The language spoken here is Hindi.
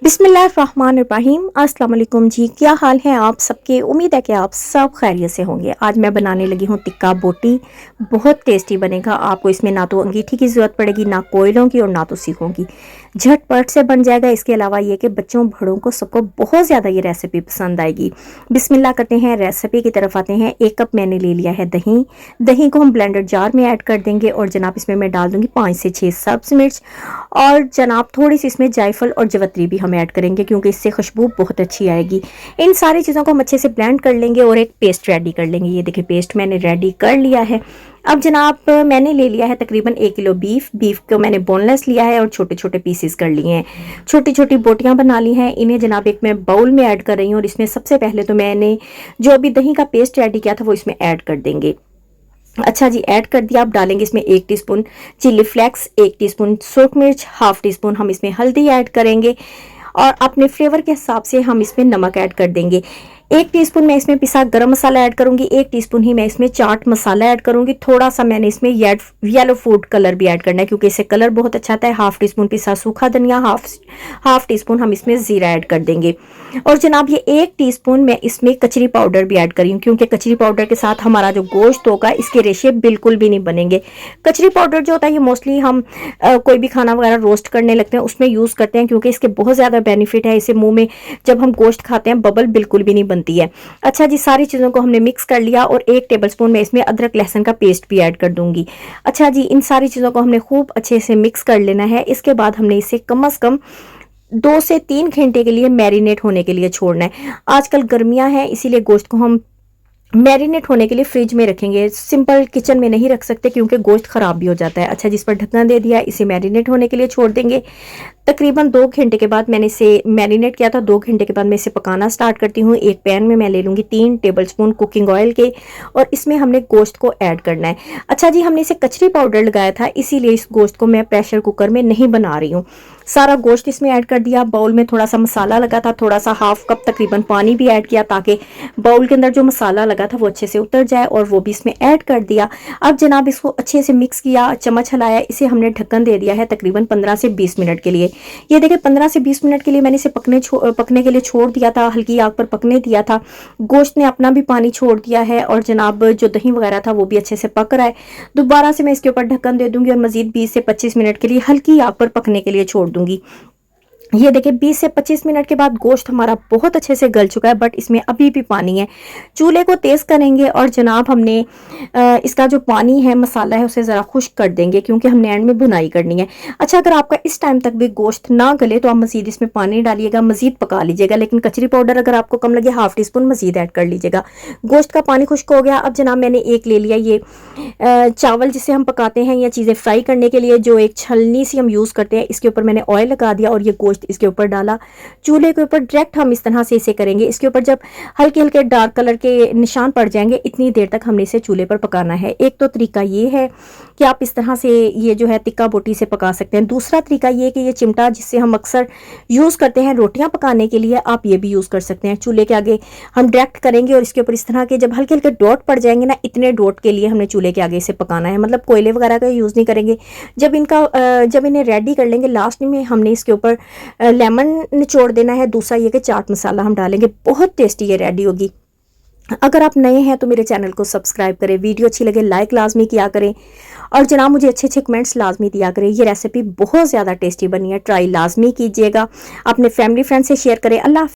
बिस्मिल्लाहिर्रहमानिर्रहीम। अस्सलाम वालेकुम जी, क्या हाल है आप सबके। उम्मीद है कि आप सब खैरियत से होंगे। आज मैं बनाने लगी हूँ टिक्का बोटी। बहुत टेस्टी बनेगा। आपको इसमें ना तो अंगीठी की ज़रूरत पड़ेगी, ना कोयलों की और ना तो सीखों की। झटपट से बन जाएगा। इसके अलावा ये कि बच्चों बड़ों को सबको बहुत ज़्यादा ये रेसिपी पसंद आएगी। बिस्मिल्लाह करते हैं, रेसिपी की तरफ आते हैं। 1 कप मैंने ले लिया है दही। दही को हम ब्लेंडर जार में ऐड कर देंगे और जनाब इसमें मैं डाल दूँगी 5 से 6 सब्ज़ मिर्च और जनाब थोड़ी सी इसमें जायफल और जवत्री भी हम ऐड करेंगे क्योंकि इससे खुशबू बहुत अच्छी आएगी। इन सारी चीज़ों को हम अच्छे से ब्लेंड कर लेंगे और एक पेस्ट रेडी कर लेंगे। ये देखिए पेस्ट मैंने रेडी कर लिया है। अब जनाब मैंने ले लिया है तकरीबन 1 किलो बीफ को मैंने बोनलेस लिया है और छोटे छोटे पीसेस कर लिए हैं। छोटी छोटी बोटियां बना ली हैं। इन्हें जनाब एक मैं बाउल में ऐड कर रही हूँ और इसमें सबसे पहले तो मैंने जो अभी दही का पेस्ट रेडी किया था वो इसमें ऐड कर देंगे। अच्छा जी, ऐड कर दिया। आप डालेंगे इसमें 1 टीस्पून चिली फ्लेक्स, 1 टीस्पून सूख मिर्च, हाफ टी स्पून हम इसमें हल्दी ऐड करेंगे और अपने फ्लेवर के हिसाब से हम इसमें नमक ऐड कर देंगे। 1 टीस्पून मैं इसमें पिसा गरम मसाला ऐड करूंगी। 1 टीस्पून ही मैं इसमें चाट मसाला ऐड करूंगी। थोड़ा सा मैंने इसमें येलो फूड कलर भी ऐड करना है क्योंकि इससे कलर बहुत अच्छा आता है। हाफ टी स्पून पिसा सूखा धनिया, हाफ टी स्पून हम इसमें जीरा ऐड कर देंगे। और जनाब ये 1 टीस्पून मैं इसमें कचरी पाउडर भी ऐड करी हूँ क्योंकि कचरी पाउडर के साथ हमारा जो गोश्त होगा इसके रेशे बिल्कुल भी नहीं बनेंगे। कचरी पाउडर जो होता है ये मोस्टली हम कोई भी खाना वगैरह रोस्ट करने लगते हैं उसमें यूज़ करते हैं क्योंकि इसके बहुत ज़्यादा बेनिफिट है। इसे मुंह में जब हम गोश्त खाते हैं बबल बिल्कुल भी नहीं बनती है। अच्छा जी, सारी चीज़ों को हमने मिक्स कर लिया और 1 टेबलस्पून में इसमें अदरक लहसुन का पेस्ट भी ऐड कर दूंगी। अच्छा जी, इन सारी चीज़ों को हमने खूब अच्छे से मिक्स कर लेना है। इसके बाद हमने इसे कम से कम 2 से 3 घंटे के लिए मैरिनेट होने के लिए छोड़ना है। आजकल गर्मियां हैं इसीलिए गोश्त को हम मैरिनेट होने के लिए फ्रिज में रखेंगे। सिंपल किचन में नहीं रख सकते क्योंकि गोश्त खराब भी हो जाता है। अच्छा, जिस पर ढक्कन दे दिया, इसे मैरिनेट होने के लिए छोड़ देंगे। तकरीबन 2 घंटे के बाद मैंने इसे मैरिनेट किया था। 2 घंटे के बाद मैं इसे पकाना स्टार्ट करती हूँ। एक पैन में मैं ले लूँगी 3 टेबलस्पून कुकिंग ऑयल के और इसमें हमने गोश्त को ऐड करना है। अच्छा जी, हमने इसे कचरी पाउडर लगाया था इसीलिए इस गोश्त को मैं प्रेशर कुकर में नहीं बना रही हूँ। सारा गोश्त इसमें ऐड कर दिया। बाउल में थोड़ा सा मसाला लगा था, थोड़ा सा हाफ कप तकरीबन पानी भी ऐड किया ताकि बाउल के अंदर जो मसाला लगा था वो अच्छे से उतर जाए और वो भी इसमें ऐड कर दिया। अब जनाब इसको अच्छे से मिक्स किया, चम्मच हिलाया, इसे हमने ढक्कन दे दिया है तकरीबन 15 से 20 मिनट के लिए। ये देखिए 15 से 20 मिनट के लिए मैंने इसे पकने के लिए छोड़ दिया था, हल्की आग पर पकने दिया था। गोश्त ने अपना भी पानी छोड़ दिया है और जनाब जो दही वगैरह था वो भी अच्छे से पक रहा है। दोबारा से मैं इसके ऊपर ढक्कन दे दूंगी और मजीद 20 से 25 मिनट के लिए हल्की आग पर पकने के लिए छोड़ दूंगी। ये देखिए 20 से 25 मिनट के बाद गोश्त हमारा बहुत अच्छे से गल चुका है बट इसमें अभी भी पानी है। चूल्हे को तेज़ करेंगे और जनाब हमने इसका जो पानी है, मसाला है, उसे ज़रा खुश्क कर देंगे क्योंकि हमने एंड में भुनाई करनी है। अच्छा, अगर आपका इस टाइम तक भी गोश्त ना गले तो आप मज़ीद इसमें पानी डालिएगा, मज़ीद पका लीजिएगा। लेकिन कचरी पाउडर अगर आपको कम लगे हाफ टी स्पून मज़ीद ऐड कर लीजिएगा। गोश्त का पानी खुश्क हो गया। अब जनाब मैंने एक ले लिया ये चावल जिसे हम पकाते हैं या चीज़ें फ्राई करने के लिए जो एक छलनी सी हम यूज़ करते हैं, इसके ऊपर मैंने ऑयल लगा दिया और ये गोश्त इसके ऊपर डाला। चूल्हे के ऊपर डायरेक्ट हम इस तरह से इसे करेंगे। इसके ऊपर जब हल्के हल्के डार्क कलर के निशान पड़ जाएंगे इतनी देर तक हमने इसे चूल्हे पर पकाना है। एक तो तरीका ये है कि आप इस तरह से ये जो है टिक्का बोटी से पका सकते हैं। दूसरा तरीका ये कि ये चिमटा जिससे हम अक्सर यूज़ करते हैं रोटियां पकाने के लिए, आप ये भी यूज़ कर सकते हैं। चूल्हे के आगे हम डायरेक्ट करेंगे और इसके ऊपर इस तरह के जब हल्के हल्के डॉट पड़ जाएंगे ना, इतने डॉट के लिए हमने चूल्हे के आगे इसे पकाना है। मतलब कोयले वगैरह का यूज़ नहीं करेंगे। जब इन्हें रेडी कर लेंगे लास्ट में हमने इसके ऊपर लेमन निचोड़ देना है। दूसरा ये कि चाट मसाला हम डालेंगे। बहुत टेस्टी ये रेडी होगी। अगर आप नए हैं तो मेरे चैनल को सब्सक्राइब करें, वीडियो अच्छी लगे लाइक लाजमी किया करें और जनाब मुझे अच्छे अच्छे कमेंट्स लाजमी दिया करें। ये रेसिपी बहुत ज़्यादा टेस्टी बनी है, ट्राई लाजमी कीजिएगा। अपने फैमिली फ्रेंड से शेयर करें। अल्लाह।